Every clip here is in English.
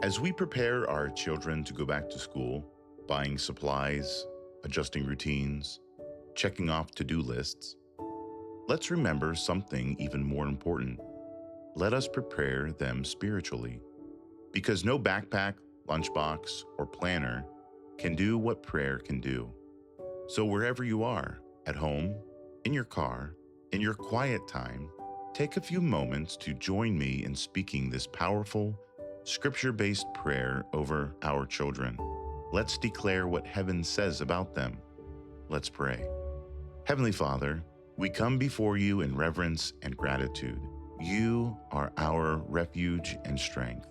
As we prepare our children to go back to school, buying supplies, adjusting routines, checking off to-do lists, let's remember something even more important. Let us prepare them spiritually, because no backpack, lunchbox, or planner can do what prayer can do. So wherever you are, at home, in your car, in your quiet time, take a few moments to join me in speaking this powerful, scripture-based prayer over our children. Let's declare what heaven says about them. Let's pray. Heavenly Father, we come before you in reverence and gratitude. You are our refuge and strength,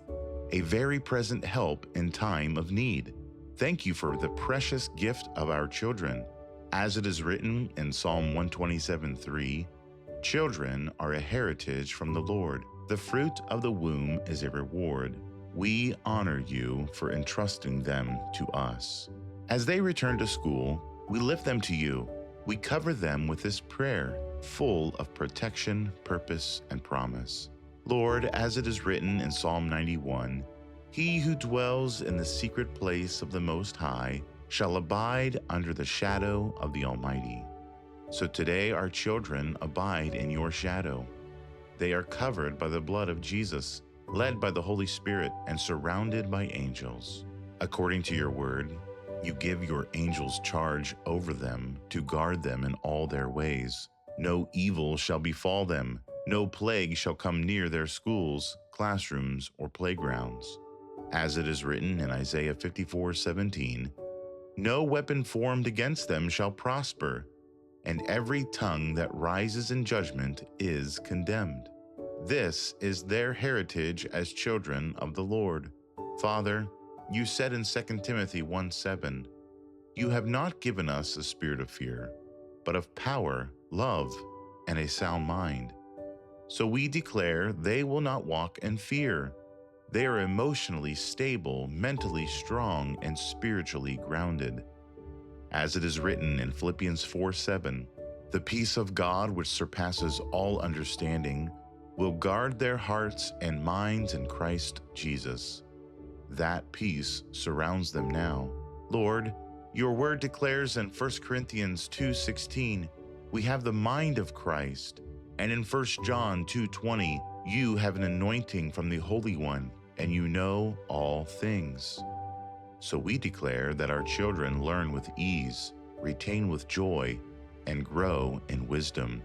a very present help in time of need. Thank you for the precious gift of our children. As it is written in Psalm 127:3, children are a heritage from the Lord. The fruit of the womb is a reward. We honor you for entrusting them to us. As they return to school, we lift them to you. We cover them with this prayer, full of protection, purpose, and promise. Lord, as it is written in Psalm 91, he who dwells in the secret place of the Most High shall abide under the shadow of the Almighty. So today our children abide in your shadow. They are covered by the blood of Jesus, led by the Holy Spirit, and surrounded by angels. According to your word, you give your angels charge over them to guard them in all their ways. No evil shall befall them. No plague shall come near their schools, classrooms, or playgrounds. As it is written in Isaiah 54:17, no weapon formed against them shall prosper, and every tongue that rises in judgment is condemned. This is their heritage as children of the Lord. Father, you said in 2 Timothy 1:7, you have not given us a spirit of fear, but of power, love, and a sound mind. So we declare they will not walk in fear. They are emotionally stable, mentally strong, and spiritually grounded. As it is written in Philippians 4:7, the peace of God which surpasses all understanding will guard their hearts and minds in Christ Jesus. That peace surrounds them now. Lord, your word declares in 1 Corinthians 2:16, we have the mind of Christ. And in 1 John 2:20, you have an anointing from the Holy One, and you know all things. So we declare that our children learn with ease, retain with joy, and grow in wisdom.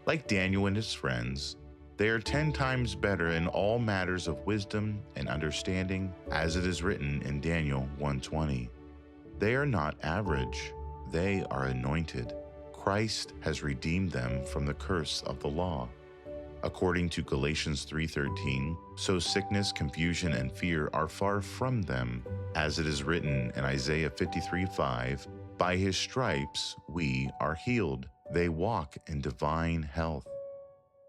Like Daniel and his friends, they are 10 times better in all matters of wisdom and understanding, as it is written in Daniel 1:20. They are not average, they are anointed. Christ has redeemed them from the curse of the law. According to Galatians 3:13, so sickness, confusion, and fear are far from them, as it is written in Isaiah 53:5, by his stripes we are healed. They walk in divine health.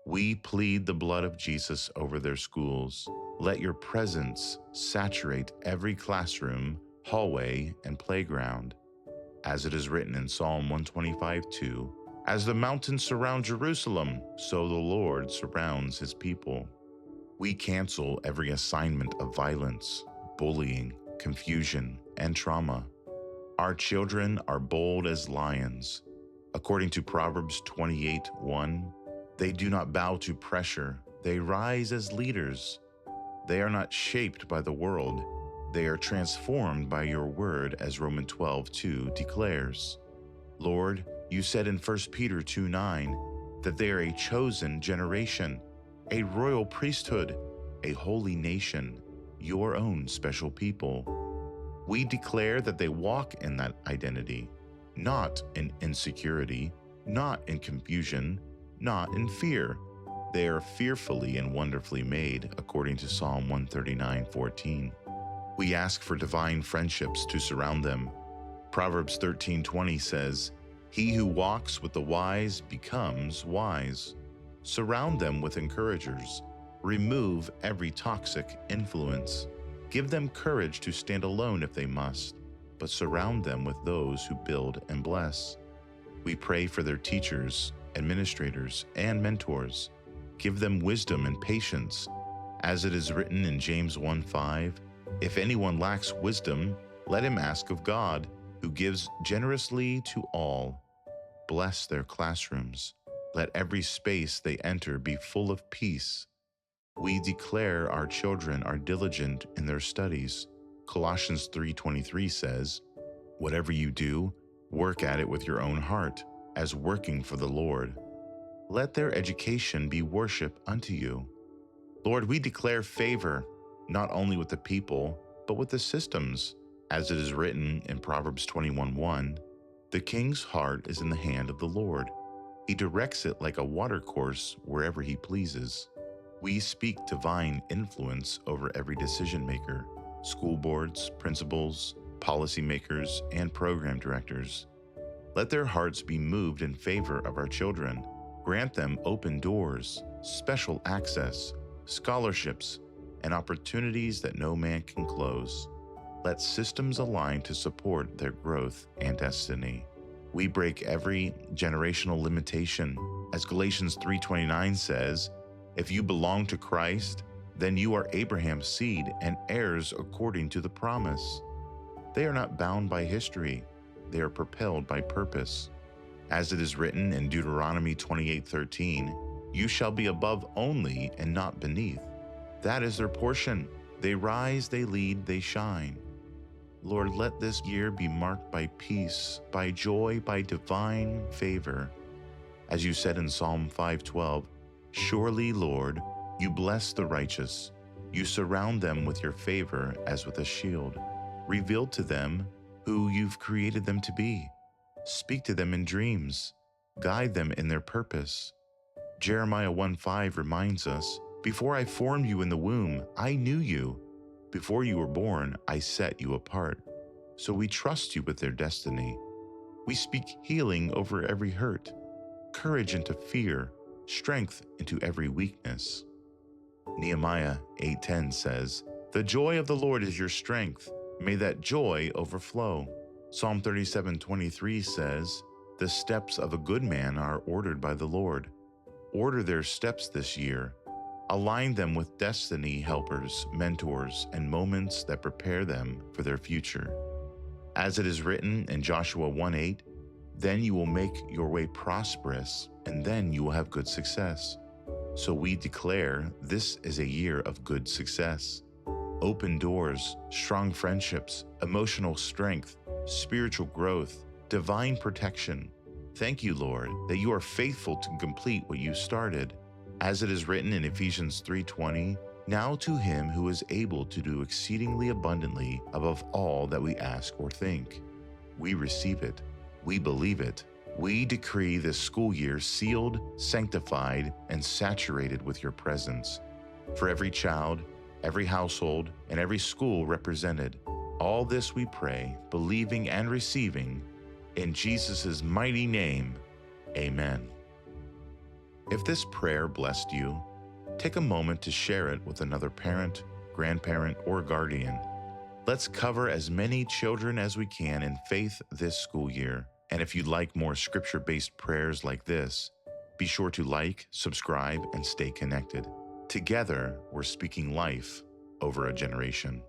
We plead the blood of Jesus over their schools. Let your presence saturate every classroom, hallway, and playground. As it is written in Psalm 125:2, as the mountains surround Jerusalem, so the Lord surrounds his people. We cancel every assignment of violence, bullying, confusion, and trauma. Our children are bold as lions. According to Proverbs 28:1, they do not bow to pressure, they rise as leaders. They are not shaped by the world, they are transformed by your word, as Romans 12:2 declares. Lord, you said in 1 Peter 2:9 that they are a chosen generation, a royal priesthood, a holy nation, your own special people. We declare that they walk in that identity, not in insecurity, not in confusion, not in fear. They are fearfully and wonderfully made, according to Psalm 139:14. We ask for divine friendships to surround them. Proverbs 13:20 says, he who walks with the wise becomes wise. Surround them with encouragers. Remove every toxic influence. Give them courage to stand alone if they must, but surround them with those who build and bless. We pray for their teachers, administrators, and mentors. Give them wisdom and patience. As it is written in James 1:5, If anyone lacks wisdom, let him ask of God, who gives generously to all. Bless their classrooms. Let every space they enter be full of peace. We declare our children are diligent in their studies. Colossians 3:23 says, "Whatever you do, work at it with your own heart, as working for the Lord." Let their education be worship unto you. Lord, we declare favor, not only with the people, but with the systems. As it is written in Proverbs 21:1, "The king's heart is in the hand of the Lord. He directs it like a watercourse wherever he pleases." We speak divine influence over every decision maker, school boards, principals, policymakers, and program directors. Let their hearts be moved in favor of our children. Grant them open doors, special access, scholarships, and opportunities that no man can close. Let systems align to support their growth and destiny. We break every generational limitation. As Galatians 3:29 says, "If you belong to Christ, then you are Abraham's seed and heirs according to the promise." They are not bound by history. They are propelled by purpose. As it is written in Deuteronomy 28:13, "You shall be above only and not beneath." That is their portion. They rise, they lead, they shine. Lord, let this year be marked by peace, by joy, by divine favor. As you said in Psalm 5:12, "Surely, Lord, you bless the righteous. You surround them with your favor as with a shield. Reveal to them who you've created them to be. Speak to them in dreams. Guide them in their purpose." Jeremiah 1:5 reminds us, "Before I formed you in the womb, I knew you. Before you were born, I set you apart." So we trust you with their destiny. We speak healing over every hurt, courage into fear, strength into every weakness. Nehemiah 8:10 says, "The joy of the Lord is your strength. May that joy overflow." Psalm 37:23 says, "The steps of a good man are ordered by the Lord." Order their steps this year. Align them with destiny helpers, mentors, and moments that prepare them for their future. As it is written in Joshua 1:8, "Then you will make your way prosperous, and then you will have good success." So we declare this is a year of good success. Open doors, strong friendships, emotional strength, spiritual growth, divine protection. Thank you, Lord, that you are faithful to complete what you started. As it is written in Ephesians 3:20, "Now to him who is able to do exceedingly abundantly above all that we ask or think." We receive it. We believe it. We decree this school year sealed, sanctified, and saturated with your presence. For every child, every household, and every school represented, all this we pray, believing and receiving, in Jesus' mighty name, amen. If this prayer blessed you, take a moment to share it with another parent, grandparent, or guardian. Let's cover as many children as we can in faith this school year. And if you'd like more scripture-based prayers like this, be sure to like, subscribe, and stay connected. Together, we're speaking life over a generation.